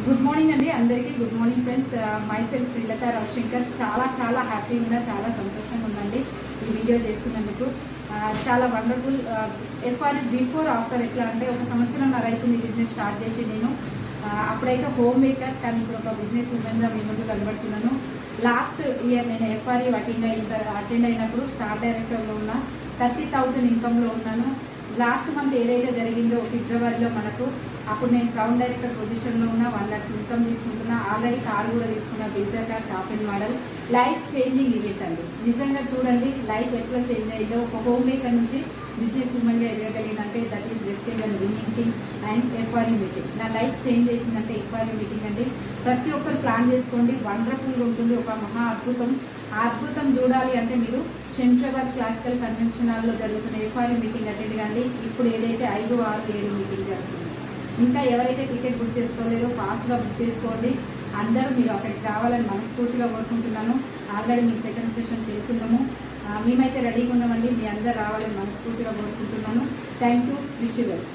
Good morning అండి అందరికీ. Good morning friends. My self Srilatha Ravishankar. చాలా హ్యాపీగా ఉన్నా, చాలా సంతోషంగా ఉందండి ఈ వీడియో చేస్తున్నందుకు. చాలా వండర్ఫుల్. ఎఫ్ఆర్ బిఫోర్ ఆఫ్టర్ ఎట్లా అంటే, ఒక సంవత్సరంన్నర అవుతుంది బిజినెస్ స్టార్ట్ చేసి నేను. అప్పుడైతే హోమ్ మేకర్, కానీ ఇప్పుడు ఒక బిజినెస్ ఉమెన్గా మీ ముందు కనబడుతున్నాను. లాస్ట్ ఇయర్ నేను ఎఫ్ఆర్ఈ అటెండ్ అయినప్పుడు స్టార్ డైరెక్టర్లో ఉన్న 30,000 ఇన్కమ్లో ఉన్నాను. లాస్ట్ మంత్ ఏదైతే జరిగిందో ఫిబ్రవరిలో మనకు, అప్పుడు నేను క్రౌన్ డైరెక్టర్ పొజిషన్లో ఉన్న 1 lakh ఇన్కమ్ తీసుకుంటున్నా. ఆల్రెడీ కార్ కూడా తీసుకున్నా, pizza car, top and model. Life changing event అండి. నిజంగా చూడండి లైఫ్ ఎట్లా చేంజ్ అయిందో. ఒక హోమ్ మేకర్ నుంచి బిజినెస్ ఉమెన్గా ఎదగలిగిందంటే that is resting and winning thing and FRE meeting. నా లైఫ్ చేంజ్ చేసిందంటే ఎఫ్ఆర్ఈ మీటింగ్ అండి. ప్రతి ఒక్కరు ప్లాన్ చేసుకోండి, వండర్ఫుల్గా ఉంటుంది. ఒక మహా అద్భుతం. ఆ అద్భుతం చూడాలి అంటే మీరు శంషాబాద్ క్లాసికల్ కన్వెన్షన్ హాల్లో జరుగుతున్న ఎఫ్ఆర్ఈ మీటింగ్ అటెండ్ కండి. ఇప్పుడు ఏదైతే 5, 6, 7 మీటింగ్ జరుగుతుంది. ఇంకా ఎవరైతే టికెట్ బుక్ చేసుకోలేదో ఫాస్ట్గా బుక్ చేసుకోండి. అందరూ మీరు అక్కడికి రావాలని మనస్ఫూర్తిగా కోరుకుంటున్నాను. ఆల్రెడీ మీకు సెకండ్ సెషన్కి వెళ్తున్నాము. మేమైతే రెడీగా ఉన్నామండి. మీ అందరూ రావాలని మనస్ఫూర్తిగా కోరుకుంటున్నాను. Thank you. Wish you well.